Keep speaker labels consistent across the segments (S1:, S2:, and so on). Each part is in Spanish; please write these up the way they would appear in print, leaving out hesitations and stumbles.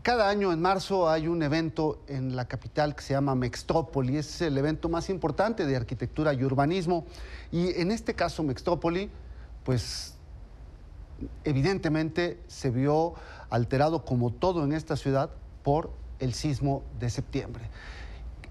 S1: Cada año en marzo hay un evento en la capital que se llama Mextrópoli. Es el evento más importante de arquitectura y urbanismo. Y en este caso, Mextrópoli, pues evidentemente se vio alterado, como todo en esta ciudad, por el sismo de septiembre.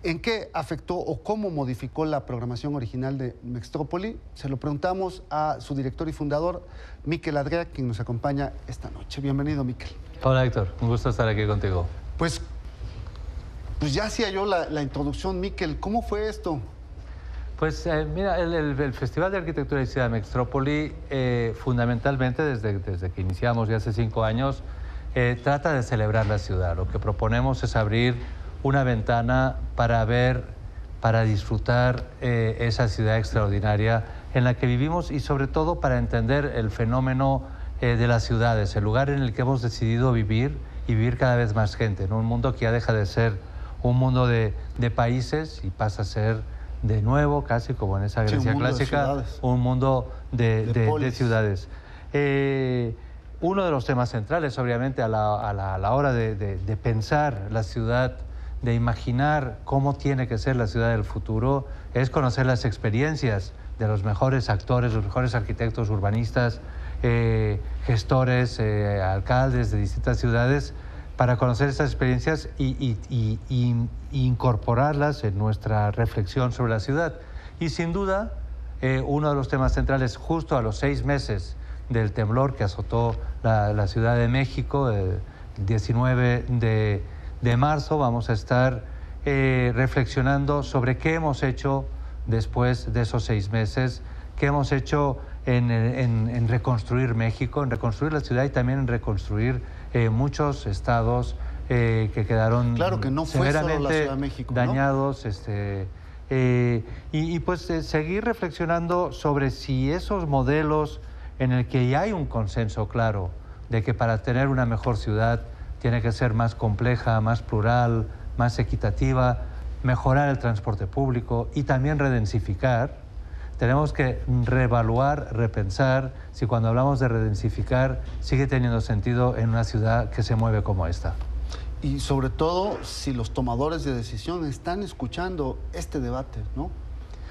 S1: ¿En qué afectó o cómo modificó la programación original de Mextrópoli? Se lo preguntamos a su director y fundador, Miquel Adrià, quien nos acompaña esta noche. Bienvenido, Miquel.
S2: Hola, Héctor. Un gusto estar aquí contigo.
S1: Pues ya hacía yo la introducción, Miquel. ¿Cómo fue esto?
S2: Pues mira, el Festival de Arquitectura y Ciudad de Mextrópoli, fundamentalmente desde que iniciamos ya hace 5 años, trata de celebrar la ciudad. Lo que proponemos es abrir una ventana para ver, para disfrutar esa ciudad extraordinaria en la que vivimos y sobre todo para entender el fenómeno de las ciudades, el lugar en el que hemos decidido vivir y vivir cada vez más gente, en un mundo que ya deja de ser un mundo de países y pasa a ser de nuevo, casi como en esa Grecia clásica, un mundo de ciudades. Uno de los temas centrales, obviamente, a la hora de pensar la ciudad, de imaginar cómo tiene que ser la ciudad del futuro, es conocer las experiencias de los mejores actores, los mejores arquitectos, urbanistas, gestores, alcaldes de distintas ciudades, para conocer estas experiencias y incorporarlas en nuestra reflexión sobre la ciudad. Y sin duda, uno de los temas centrales, justo a los 6 meses del temblor que azotó la Ciudad de México, el 19 de marzo, vamos a estar reflexionando sobre qué hemos hecho después de esos 6 meses, qué hemos hecho en reconstruir México, en reconstruir la ciudad y también en reconstruir muchos estados que quedaron
S1: claro que no fue solo la Ciudad de México,
S2: dañados, ¿no? Pues seguir reflexionando sobre si esos modelos en el que ya hay un consenso claro de que para tener una mejor ciudad tiene que ser más compleja, más plural, más equitativa, mejorar el transporte público y también redensificar. Tenemos que reevaluar, repensar si cuando hablamos de redensificar sigue teniendo sentido en una ciudad que se mueve como esta.
S1: Y sobre todo si los tomadores de decisión están escuchando este debate, ¿no?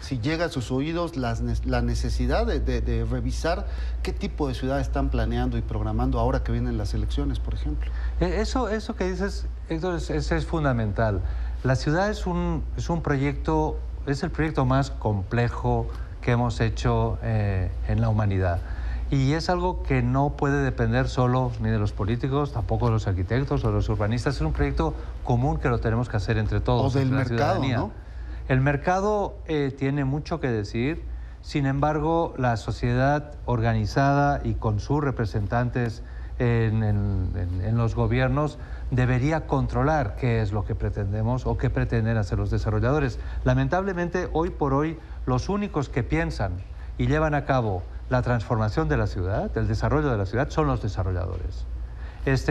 S1: Si llega a sus oídos la necesidad de revisar qué tipo de ciudad están planeando y programando ahora que vienen las elecciones, por ejemplo.
S2: Eso que dices, Héctor, es fundamental. La ciudad es un proyecto, es el proyecto más complejo que hemos hecho en la humanidad. Y es algo que no puede depender solo ni de los políticos, tampoco de los arquitectos o de los urbanistas. Es un proyecto común que lo tenemos que hacer entre todos.
S1: O del mercado, ¿no?
S2: El mercado tiene mucho que decir. Sin embargo, la sociedad organizada y con sus representantes en los gobiernos debería controlar qué es lo que pretendemos o qué pretenden hacer los desarrolladores. Lamentablemente, hoy por hoy, los únicos que piensan y llevan a cabo la transformación de la ciudad, el desarrollo de la ciudad, son los desarrolladores.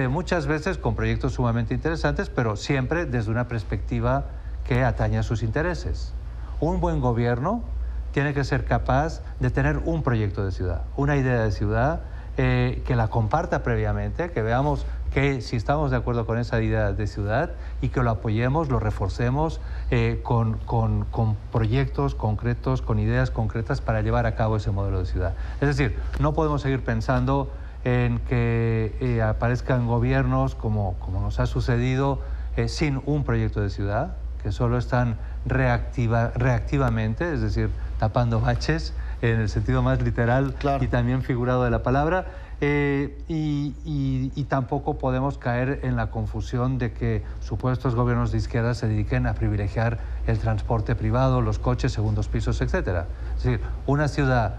S2: Muchas veces con proyectos sumamente interesantes, pero siempre desde una perspectiva que atañe a sus intereses. Un buen gobierno tiene que ser capaz de tener un proyecto de ciudad, una idea de ciudad, que la comparta previamente, que veamos que si estamos de acuerdo con esa idea de ciudad y que lo apoyemos, lo reforcemos con proyectos concretos, con ideas concretas para llevar a cabo ese modelo de ciudad. Es decir, no podemos seguir pensando en que aparezcan gobiernos como nos ha sucedido sin un proyecto de ciudad, que solo están reactivamente, es decir, tapando baches en el sentido más literal, claro, y también figurado de la palabra, y tampoco podemos caer en la confusión de que supuestos gobiernos de izquierda se dediquen a privilegiar el transporte privado, los coches, segundos pisos, etc. Es decir, una ciudad,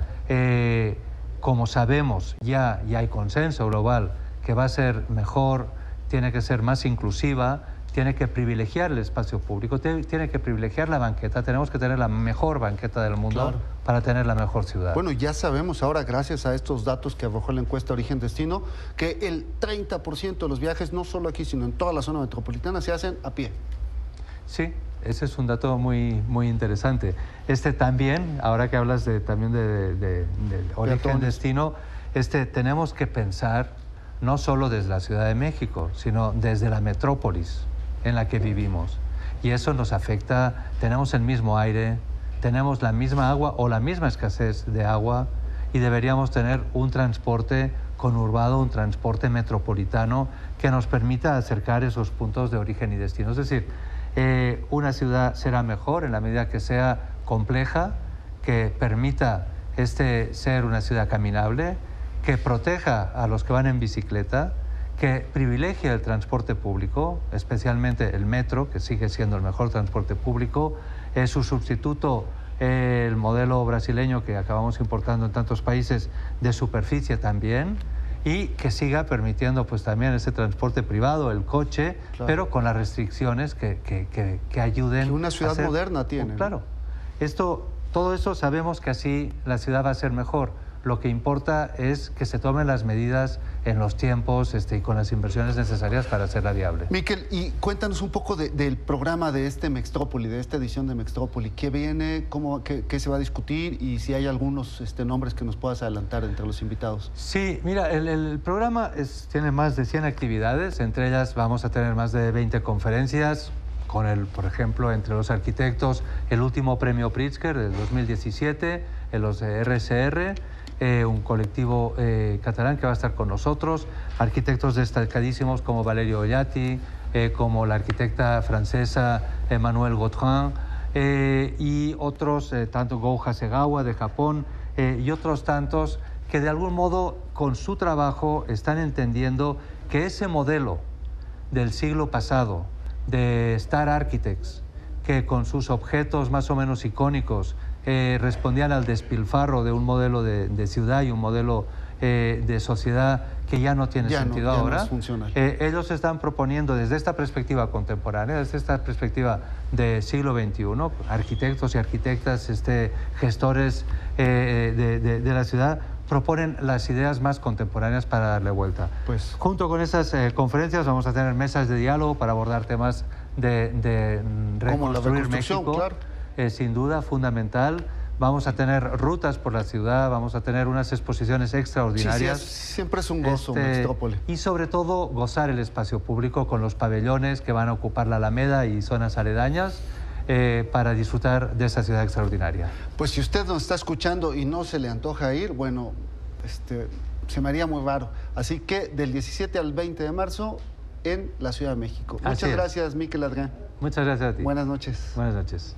S2: como sabemos, ya hay consenso global que va a ser mejor, tiene que ser más inclusiva, tiene que privilegiar el espacio público, tiene que privilegiar la banqueta. Tenemos que tener la mejor banqueta del mundo, claro, para tener la mejor ciudad.
S1: Bueno, ya sabemos ahora, gracias a estos datos que arrojó la encuesta Origen Destino, que el 30% de los viajes, no solo aquí, sino en toda la zona metropolitana, se hacen a pie.
S2: Sí, ese es un dato muy interesante. También, ahora que hablas también de Origen Destino, tenemos que pensar no solo desde la Ciudad de México, sino desde la metrópolis en la que vivimos. Y eso nos afecta, tenemos el mismo aire, tenemos la misma agua o la misma escasez de agua, y deberíamos tener un transporte conurbado, un transporte metropolitano que nos permita acercar esos puntos de origen y destino. Es decir, una ciudad será mejor en la medida que sea compleja, que permita ser una ciudad caminable, que proteja a los que van en bicicleta, que privilegie el transporte público, especialmente el metro, que sigue siendo el mejor transporte público, su sustituto, el modelo brasileño que acabamos importando en tantos países, de superficie también, y que siga permitiendo pues también ese transporte privado, el coche, claro, pero con las restricciones que ayuden.
S1: Que una ciudad moderna tiene.
S2: Claro. Todo eso sabemos que así la ciudad va a ser mejor. Lo que importa es que se tomen las medidas en los tiempos y con las inversiones necesarias para hacerla viable.
S1: Miquel, y cuéntanos un poco del programa de Mextrópoli, de esta edición de Mextrópoli. ¿Qué viene? ¿Qué se va a discutir? Y si hay algunos nombres que nos puedas adelantar entre los invitados.
S2: Sí, mira, el programa tiene más de 100 actividades. Entre ellas vamos a tener más de 20 conferencias, por ejemplo, entre los arquitectos, el último premio Pritzker del 2017, los de RCR, un colectivo catalán que va a estar con nosotros, arquitectos destacadísimos como Valerio Ollati, como la arquitecta francesa Emmanuelle Gautrin, y otros, tanto Go Hasegawa de Japón, y otros tantos que de algún modo con su trabajo están entendiendo que ese modelo del siglo pasado, de Star Architects, que con sus objetos más o menos icónicos respondían al despilfarro de un modelo de ciudad y un modelo de sociedad que ya no tiene sentido ahora. Ellos están proponiendo desde esta perspectiva contemporánea, desde esta perspectiva de siglo XXI, arquitectos y arquitectas, gestores de la ciudad, proponen las ideas más contemporáneas para darle vuelta. Pues, junto con esas conferencias vamos a tener mesas de diálogo para abordar temas de reconstruir México, claro. Sin duda fundamental. Vamos a tener rutas por la ciudad, vamos a tener unas exposiciones extraordinarias.
S1: Sí, siempre es un gozo, Mextrópoli.
S2: Y sobre todo gozar el espacio público con los pabellones que van a ocupar la Alameda y zonas aledañas, para disfrutar de esa ciudad extraordinaria.
S1: Pues si usted nos está escuchando y no se le antoja ir, bueno, se me haría muy raro. Así que del 17 al 20 de marzo en la Ciudad de México. Muchas gracias, Miquel Adrián.
S2: Muchas gracias a ti.
S1: Buenas noches.
S2: Buenas noches.